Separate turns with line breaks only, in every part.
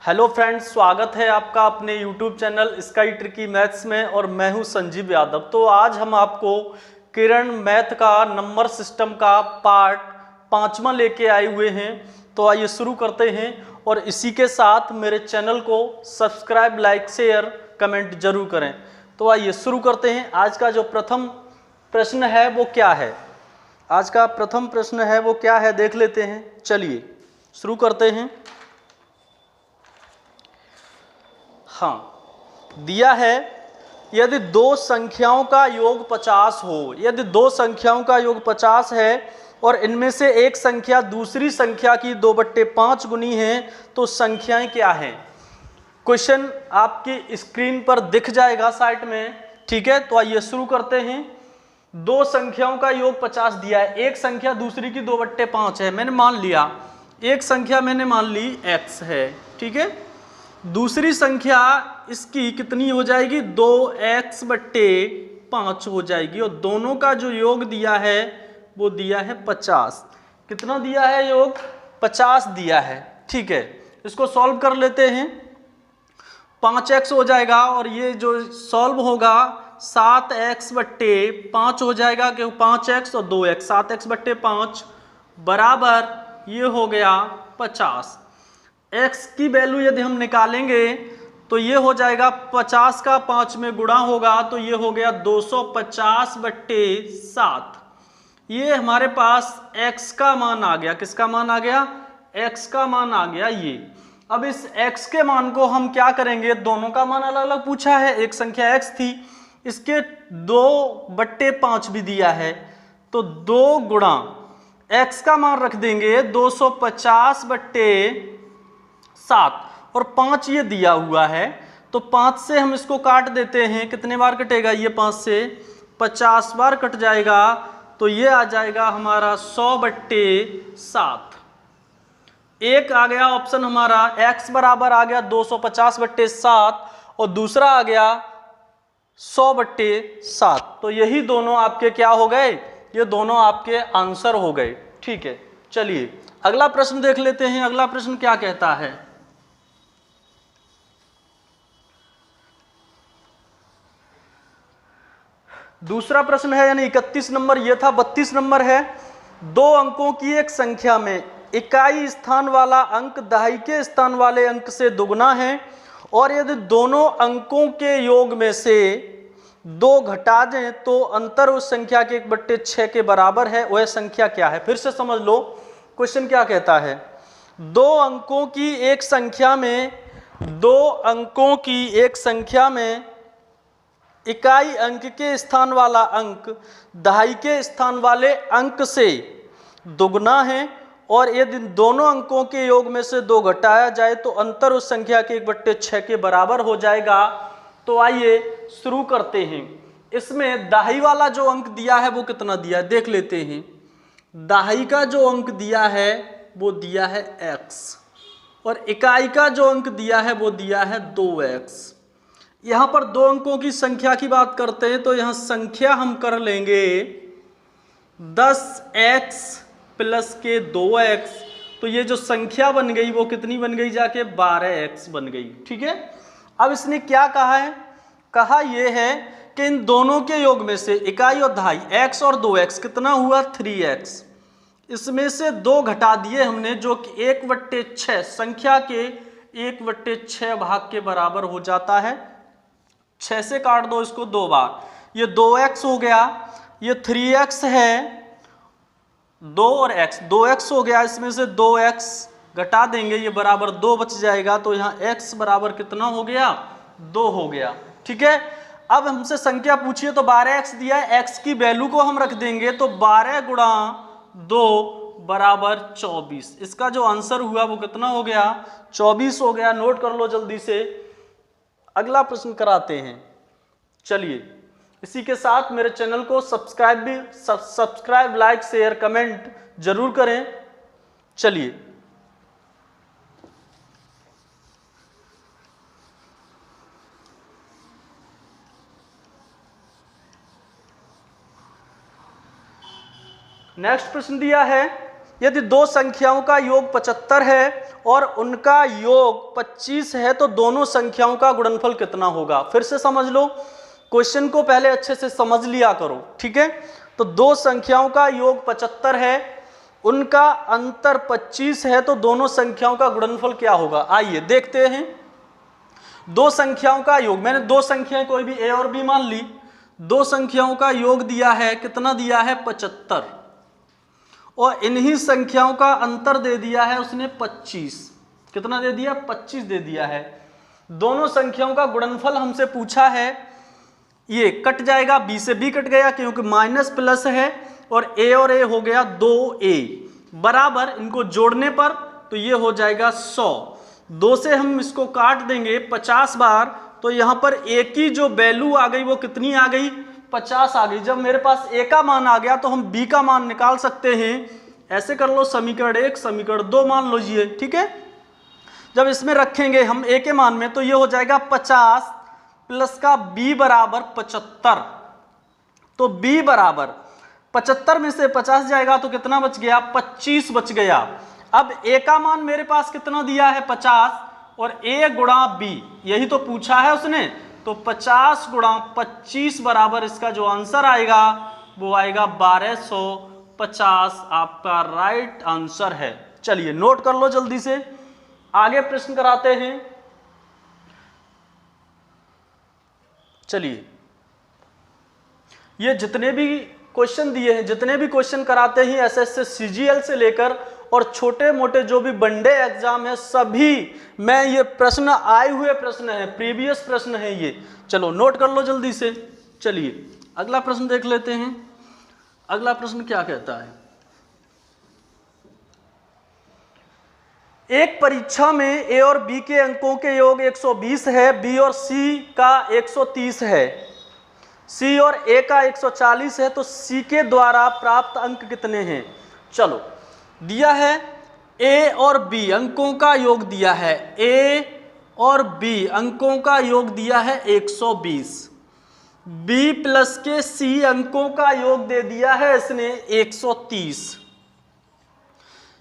Hello friends, स्वागत है आपका अपने YouTube channel sky tricky maths में और मैं हूं संजीव यादव। तो आज हम आपको किरण मैथ का नंबर सिस्टम का पार्ट 5वां लेके आए हुए हैं। तो आइए शुरू करते हैं और इसी के साथ मेरे चैनल को सब्सक्राइब, लाइक, शेयर, कमेंट जरूर करें। तो आइए शुरू करते हैं। आज का जो प्रथम प्रश्न है वो क्या है, आज का प्रथम प्रश्न है वो क्या है देख लेते हैं। चलिए शुरू करते हैं। हाँ, दिया है यदि दो संख्याओं का योग 50 हो, यदि दो संख्याओं का योग 50 है और इनमें से एक संख्या दूसरी संख्या की 2/5 गुनी है तो संख्याएं क्या हैं। क्वेश्चन आपकी स्क्रीन पर दिख जाएगा साइड में, ठीक है। तो आइए शुरू करते हैं। दो संख्याओं का योग 50 दिया है, एक संख्या दूसरी की 2/5 है। मैंने मान लिया एक संख्या मैंने मान ली x है, ठीक है। दूसरी संख्या इसकी कितनी हो जाएगी, 2x/5 हो जाएगी और दोनों का जो योग दिया है वो दिया है 50। कितना दिया है योग, 50 दिया है, ठीक है। इसको सॉल्व कर लेते हैं। 5x हो जाएगा और ये जो सॉल्व होगा 7x/5 हो जाएगा, क्योंकि 5x और 2x, 7x/5 बराबर ये हो गया 50। x की वैल्यू यदि हम निकालेंगे तो ये हो जाएगा 50 का 5 में गुणा होगा तो ये हो गया 250/7। ये हमारे पास x का मान आ गया। किसका मान आ गया, x का मान आ गया ये। अब इस x के मान को हम क्या करेंगे, दोनों का मान अलग अलग पूछा है, एक संख्या x थी, इसके 2/5 भी दिया है तो 2 गुणा x का मान रख देंगे 250/7 और 5 ये दिया हुआ है तो 5 से हम इसको काट देते हैं। कितने बार कटेगा ये, 5 से 50 बार कट जाएगा तो ये आ जाएगा हमारा 100/7। एक आ गया ऑप्शन हमारा, x बराबर आ गया 250/7 और दूसरा आ गया 100/7। तो यही दोनों आपके क्या हो गए, ये दोनों आपके आंसर हो गए, ठीक है। चलिए अगला प्रश्न देख लेते हैं। अगला प्रश्न क्या कहता है, दूसरा प्रश्न है यानी 31 नंबर, ये था 32 नंबर है। दो अंकों की एक संख्या में इकाई स्थान वाला अंक दहाई के स्थान वाले अंक से दुगना है और यदि दोनों अंकों के योग में से 2 घटा दें तो अंतर उस संख्या के 1/6 के बराबर है। वह संख्या क्या है। फिर से समझ लो क्वेश्चन क्या कहता है। दो अंकों की एक संख्या में, दो अंकों की एक संख्या में इकाई अंक के स्थान वाला अंक दहाई के स्थान वाले अंक से दुगना है और यदि दोनों अंकों के योग में से 2 घटाया जाए तो अंतर उस संख्या के 1/6 के बराबर हो जाएगा। तो आइए शुरू करते हैं। इसमें दहाई वाला जो अंक दिया है वो कितना दिया है देख लेते हैं। दहाई का जो अंक दिया है वो दिया है x और इकाई का जो अंक दिया है वो दिया है 2x। यहां पर दो अंकों की संख्या की बात करते हैं तो यहां संख्या हम कर लेंगे 10x प्लस के 2x। तो ये जो संख्या बन गई वो कितनी बन गई, जाके 12x बन गई, ठीक है। अब इसने क्या कहा है, कहा यह है कि इन दोनों के योग में से इकाई और दहाई x और 2x कितना हुआ 3x। इसमें से 2 घटा दिए हमने जो कि 1/6 संख्या के 1/6 भाग के बराबर हो जाता है। 6 से काट दो इसको 2 बार, ये 2x हो गया, ये 3x है, 2 और x, 2x हो गया। इसमें से 2x घटा देंगे ये बराबर 2 बच जाएगा तो यहाँ x बराबर कितना हो गया, 2 हो गया, ठीक है। अब हमसे संख्या पूछिए तो 12x दिया है, x की वैल्यू को हम रख देंगे तो 12 गुणा 2 बराबर 24। इसका जो आंसर हुआ वो कितना हो गया, 24 हो गया। नोट कर लो जल्दी से। अगला प्रश्न कराते हैं। चलिए इसी के साथ मेरे चैनल को सब्सक्राइब, लाइक, शेयर, कमेंट जरूर करें। चलिए नेक्स्ट प्रश्न दिया है यदि दो संख्याओं का योग 75 है और उनका योग 25 है तो दोनों संख्याओं का गुणनफल कितना होगा। फिर से समझ लो, क्वेश्चन को पहले अच्छे से समझ लिया करो, ठीक है। तो दो संख्याओं का योग 75 है, उनका अंतर 25 है, तो दोनों संख्याओं का गुणनफल क्या होगा। आइए देखते हैं। दो संख्याओं का योग, मैंने दो संख्याएं कोई भी ए और बी मान ली, दो संख्याओं का योग दिया है, कितना दिया है 75, और इन्हीं संख्याओं का अंतर दे दिया है उसने 25। कितना दे दिया 25 दे दिया है। दोनों संख्याओं का गुणनफल हमसे पूछा है, ये कट जाएगा, बी से बी कट गया क्योंकि माइनस प्लस है, और ए हो गया 2a बराबर, इनको जोड़ने पर तो ये हो जाएगा 100। 2 से हम इसको काट देंगे 50 बार, तो यहाँ पर a की जो वैल्यू आ गई वो कितनी आ गई 50 आ गई। जब मेरे पास a का मान आ गया तो हम b का मान निकाल सकते हैं। ऐसे कर लो, समीकरण 1 समीकरण 2 मान लीजिए, ठीक है। जब इसमें रखेंगे हम a के मान में तो ये हो जाएगा 50 प्लस का b बराबर 75। तो b बराबर 75 में से 50 जाएगा तो कितना बच गया 25 बच गया। अब a का मान मेरे पास कितना दिया है 50, और a गुणा b यही तो पूछा है उसने, तो 50 गुणा 25 बराबर इसका जो आंसर आएगा वो आएगा 1250, आपका राइट आंसर है। चलिए नोट कर लो जल्दी से, आगे प्रश्न कराते हैं। चलिए, ये जितने भी क्वेश्चन दिए हैं, जितने भी क्वेश्चन कराते हैं एसएससी सीजीएल से लेकर और छोटे मोटे जो भी वनडे एग्जाम है, सभी में ये प्रश्न आए हुए प्रश्न है, प्रीवियस प्रश्न है ये। चलो नोट कर लो जल्दी से। चलिए अगला प्रश्न देख लेते हैं। अगला प्रश्न क्या कहता है, एक परीक्षा में ए और बी के अंकों के योग 120 है, बी और सी का 130 है, सी और ए का 140 है, तो सी के द्वारा प्राप्त अंक कितने हैं। चलो दिया है ए और बी अंकों का योग दिया है, ए और बी अंकों का योग दिया है 120, बी प्लस के सी अंकों का योग दे दिया है इसने 130,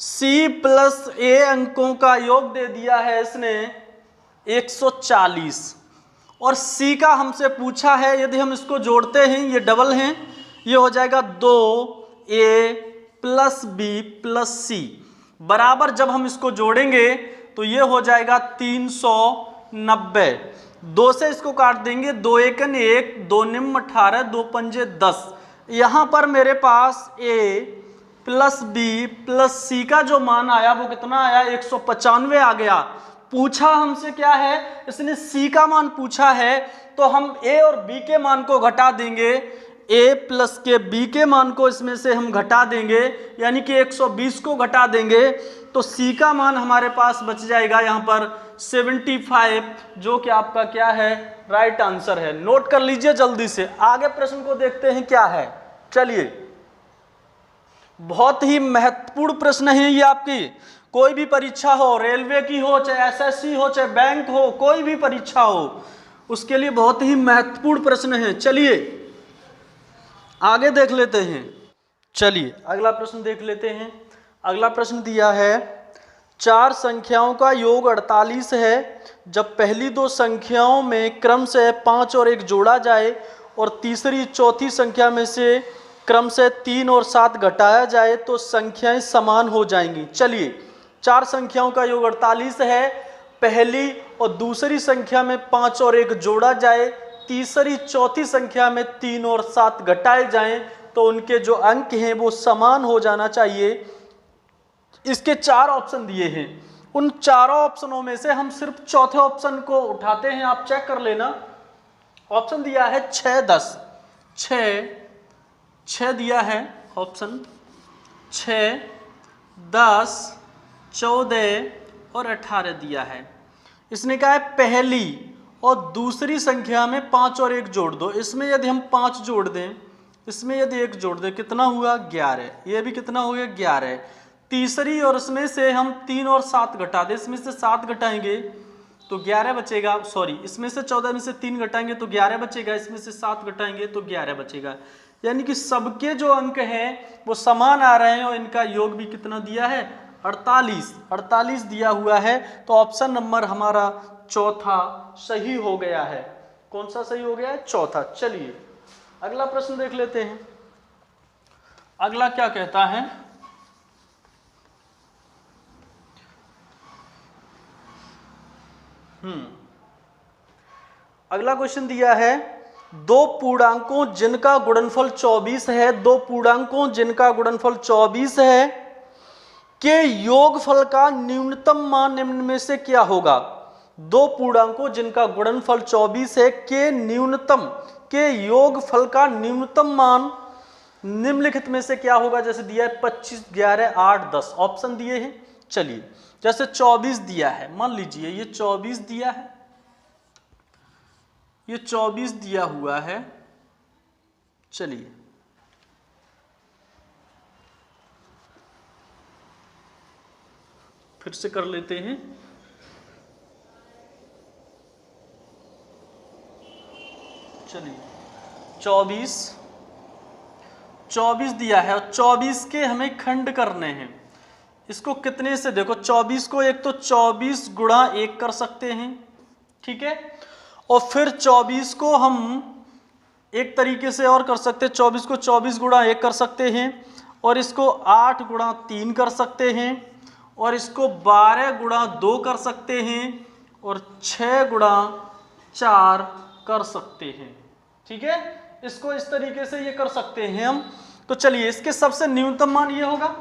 सी प्लस ए अंकों का योग दे दिया है इसने 140, और सी का हमसे पूछा है, यदि हम इसको जोड़ते हैं ये डबल हैं, ये हो जाएगा 2a प्लस बी प्लस सी बराबर, जब हम इसको जोड़ेंगे तो ये हो जाएगा 390। 2 से इसको काट देंगे, 2 एकन 1, 2 निम 18, 2 पंजे 10। यहाँ पर मेरे पास a प्लस बी प्लस सी का जो मान आया वो कितना आया 195 आ गया। पूछा हमसे क्या है, इसने सी का मान पूछा है, तो हम ए और बी के मान को घटा देंगे, ए प्लस के बी के मान को इसमें से हम घटा देंगे, यानी कि 120 को घटा देंगे, तो सी का मान हमारे पास बच जाएगा यहाँ पर 75, जो कि आपका क्या है राइट आंसर है। नोट कर लीजिए जल्दी से, आगे प्रश्न को देखते हैं क्या है। चलिए, बहुत ही महत्वपूर्ण प्रश्न है ये आपकी, कोई भी परीक्षा हो, रेलवे की हो, चाहे एसएससी हो, चाहे बैंक हो, कोई भी परीक्षा हो, उसके लिए बहुत ही महत्वपूर्ण प्रश्न है। चलिए आगे देख लेते हैं। चलिए अगला प्रश्न देख लेते हैं। अगला प्रश्न दिया है, 4 संख्याओं का योग 48 है, जब पहली 2 संख्याओं में क्रम से 5 और 1 जोड़ा जाए और तीसरी चौथी संख्या में से क्रम से 3 और 7 घटाया जाए तो संख्याएं समान हो जाएंगी। चलिए, 4 संख्याओं का योग 48 है, पहली और दूसरी संख्या में 5 और 1 जोड़ा जाए, तीसरी चौथी संख्या में 3 और 7 घटाए जाएं, तो उनके जो अंक हैं वो समान हो जाना चाहिए। इसके 4 ऑप्शन दिए हैं, उन चारों ऑप्शनों में से हम सिर्फ चौथे ऑप्शन को उठाते हैं, आप चेक कर लेना। ऑप्शन दिया है 6 10, 6 दिया है ऑप्शन, 6 10 14 और 18 दिया है। इसने कहा है पहली और दूसरी संख्या में 5 और 1 जोड़ दो। इसमें यदि हम 5 जोड़ दें, इसमें यदि 1 जोड़ दें, कितना हुआ 11, ये भी कितना हो गया 11। तीसरी और इसमें से हम 3 और 7 घटा दें, इसमें से 7 घटाएंगे तो 11 बचेगा, सॉरी इसमें से 14 में से 3 घटाएंगे तो 11 बचेगा, इसमें से 7 घटाएंगे तो 11 बचेगा। यानी कि सबके जो अंक हैं वो समान आ रहे हैं और इनका योग भी कितना दिया है 48 दिया हुआ है। तो ऑप्शन नंबर हमारा चौथा सही हो गया है। कौन सा सही हो गया है? चौथा। चलिए अगला प्रश्न देख लेते हैं। अगला क्या कहता है? अगला क्वेश्चन दिया है दो पूर्णांकों जिनका गुणनफल 24 है, दो पूर्णांकों जिनका गुणनफल 24 है के योगफल का न्यूनतम मान निम्न में से क्या होगा? दो पूर्णांकों जिनका गुणनफल 24 है के योगफल का न्यूनतम मान निम्नलिखित में से क्या होगा? जैसे दिया है 25, 11, 8, 10 ऑप्शन दिए हैं। चलिए जैसे 24 दिया है, मान लीजिए ये 24 दिया है, ये 24 दिया हुआ है। चलिए फिर से कर लेते हैं। चलिए 24 दिया है और 24 के हमें खंड करने हैं। इसको कितने से देखो, 24 को एक तो 24 गुणा 1 कर सकते हैं, ठीक है, और फिर 24 को हम एक तरीके से और कर सकते हैं, 24 को 24 गुणा 1 कर सकते हैं और इसको 8 गुणा 3 कर सकते हैं और इसको 12 गुणा 2 कर सकते हैं और 6 गुणा 4 कर सकते हैं, ठीक है। इसको इस तरीके से ये कर सकते हैं हम। तो चलिए इसके सबसे न्यूनतम मान ये होगा,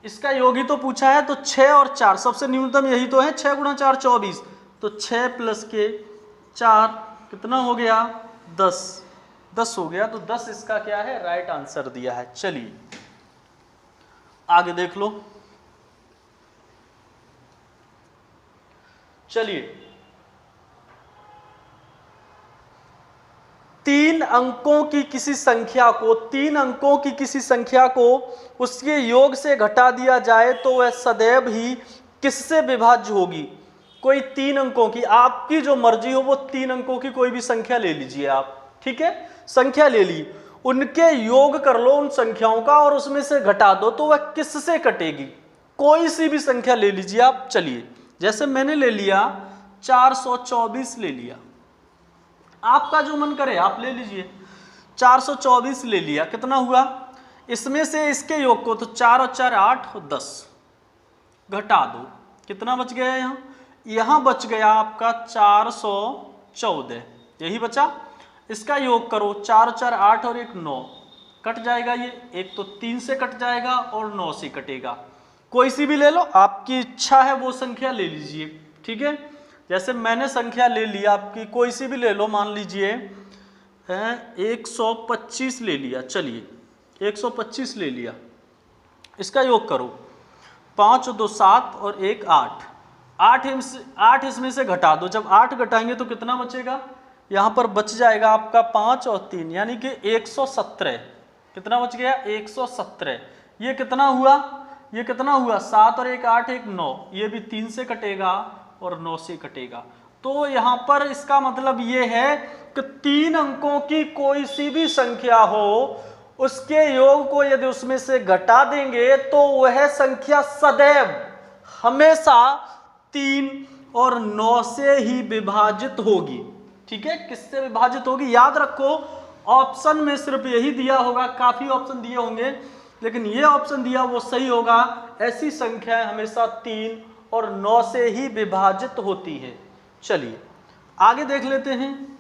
इसका योग ही तो पूछा है, तो 6 और 4 सबसे न्यूनतम यही तो है। 6 गुणा 4 24, तो 6 प्लस के 4 कितना हो गया? 10 हो गया। तो 10 इसका क्या है? राइट आंसर दिया है। चलिए आगे देख लो। चलिए 3 अंकों की किसी संख्या को उसके योग से घटा दिया जाए तो वह सदैव ही किससे विभाज्य होगी? कोई 3 अंकों की, आपकी जो मर्जी हो वो 3 अंकों की कोई भी संख्या ले लीजिए आप, ठीक है, संख्या ले ली, उनके योग कर लो उन संख्याओं का और उसमें से घटा दो तो वह किससे कटेगी? कोई सी भी संख्या ले लीजिए आप। चलिए जैसे मैंने ले लिया 424 ले लिया, आपका जो मन करे आप ले लीजिए। 424 ले लिया, कितना हुआ? इसमें से इसके योग को, तो 4 और 4 8 और 10 घटा दो, कितना बच गया? यहाँ बच गया आपका 414, यही बचा। इसका योग करो, 4 4 8 और 1 9, कट जाएगा ये, एक तो 3 से कट जाएगा और 9 से कटेगा। कोई सी भी ले लो, आपकी इच्छा है वो संख्या ले लीजिए, ठीक है। जैसे मैंने संख्या ले लिया, आपकी कोई सी भी ले लो, मान लीजिए 125 ले लिया। चलिए 125 ले लिया, इसका योग करो, 5 और 2 7 और 1 8, 8 इसमें से घटा दो। जब 8 घटाएंगे तो कितना बचेगा? यहाँ पर बच जाएगा आपका 5 और 3 यानी कि 117। कितना बच गया? 117। ये कितना हुआ? 7 और 1 8 1 9, ये भी 3 से कटेगा और 9 से कटेगा। तो यहाँ पर इसका मतलब ये है कि 3 अंकों की कोई सी भी संख्या हो, उसके योग को यदि उसमें से घटा देंगे तो वह संख्या सदैव हमेशा 3 और 9 से ही विभाजित होगी, ठीक है। किससे विभाजित होगी? याद रखो ऑप्शन में सिर्फ यही दिया होगा, काफी ऑप्शन दिए होंगे लेकिन ये ऑप्शन दिया वो सही होगा। ऐसी संख्याएं हमेशा 3 और 9 से ही विभाजित होती है। चलिए आगे देख लेते हैं।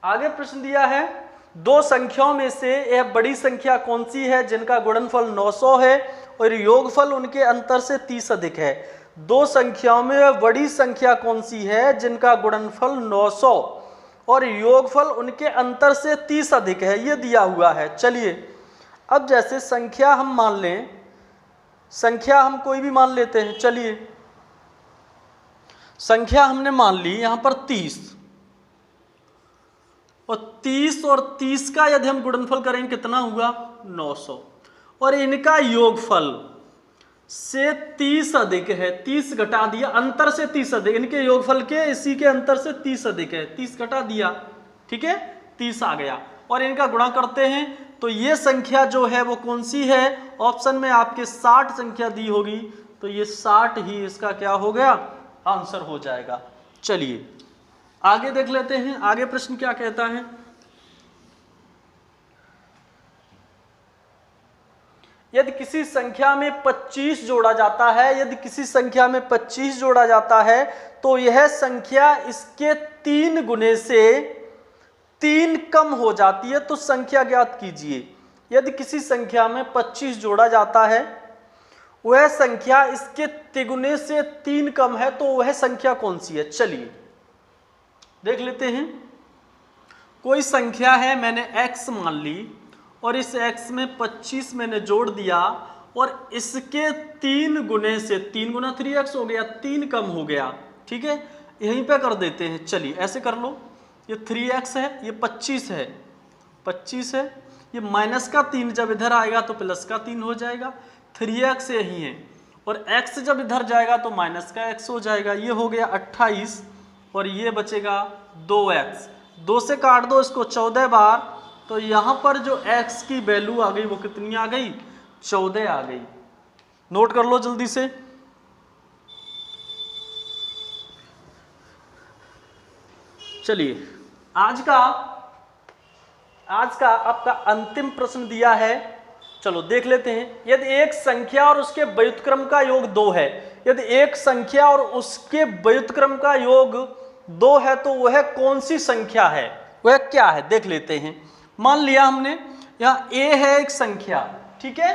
आगे प्रश्न दिया है, दो संख्याओं में से यह बड़ी संख्या कौन सी है जिनका गुणनफल 900 है और योगफल उनके अंतर से 30 अधिक है? दो संख्याओं में वह बड़ी संख्या कौन सी है जिनका गुणनफल 900 और योगफल उनके अंतर से 30 अधिक है? ये दिया हुआ है। चलिए अब जैसे संख्या हम मान लें, संख्या हम कोई भी मान लेते हैं। चलिए संख्या हमने मान ली यहां पर 30, और 30 का यदि हम गुणनफल करेंगे कितना हुआ? 900, और इनका योगफल से 30 अधिक है, 30 घटा दिया, अंतर से 30 अधिक, इनके योगफल के इसी के अंतर से 30 अधिक है, 30 घटा दिया, ठीक है, 30 आ गया और इनका गुणा करते हैं तो ये संख्या जो है वो कौन सी है, ऑप्शन में आपके 60 संख्या दी होगी, तो ये 60 ही इसका क्या हो गया, आंसर हो जाएगा। चलिए आगे देख लेते हैं, आगे प्रश्न क्या कहता है। यदि किसी संख्या में 25 जोड़ा जाता है, यदि किसी संख्या में 25 जोड़ा जाता है तो यह संख्या इसके 3 गुने से 3 कम हो जाती है, तो संख्या ज्ञात कीजिए। यदि किसी संख्या में 25 जोड़ा जाता है, वह संख्या इसके तिगुने से 3 कम है, तो वह संख्या कौन सी है। चलिए देख लेते हैं। कोई संख्या है, मैंने x मान ली और इस x में 25 मैंने जोड़ दिया और इसके 3 गुने से, 3 गुना 3x हो गया, 3 कम हो गया, ठीक है, यहीं पे कर देते हैं। चलिए ऐसे कर लो, ये 3x है, ये 25 है, 25 है, ये माइनस का 3 जब इधर आएगा तो प्लस का 3 हो जाएगा, 3x यही है और x जब इधर जाएगा तो माइनस का x हो जाएगा, ये हो गया 28 और ये बचेगा 2x, 2 से काट दो इसको 14 बार, तो यहां पर जो x की वैल्यू आ गई वो कितनी आ गई, 14 आ गई। नोट कर लो जल्दी से। चलिए आज का आपका अंतिम प्रश्न दिया है, चलो देख लेते हैं। यदि एक संख्या और उसके व्युत्क्रम का योग 2 है, यदि एक संख्या और उसके व्युत्क्रम का योग 2 है तो वह कौन सी संख्या है, वह क्या है, देख लेते हैं। मान लिया हमने यहाँ a है एक संख्या, ठीक है,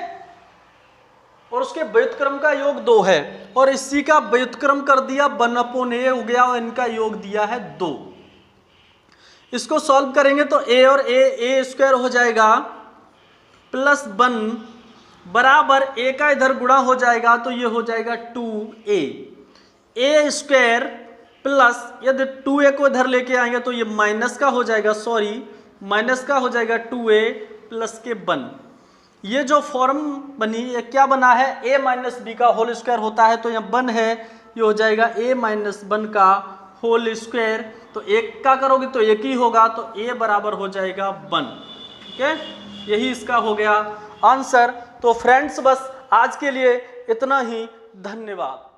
और उसके व्युत्क्रम का योग 2 है और इसी का व्युत्क्रम कर दिया 1/a हो गया और इनका योग दिया है 2। इसको सॉल्व करेंगे तो a और a स्क्वायर हो जाएगा प्लस 1 बराबर a का इधर गुणा हो जाएगा तो ये हो जाएगा 2a स्क्वायर प्लस, यदि 2a को इधर लेके आएंगे तो ये माइनस का हो जाएगा, सॉरी माइनस का हो जाएगा 2a प्लस के 1। ये जो फॉर्म बनी, ये क्या बना है, a माइनस बी का होल स्क्वायर होता है, तो यहाँ 1 है, ये हो जाएगा a माइनस 1 का होल स्क्वायर, तो 1 का करोगे तो 1 ही होगा, तो a बराबर हो जाएगा 1, ठीक है, यही इसका हो गया आंसर। तो फ्रेंड्स बस आज के लिए इतना ही, धन्यवाद।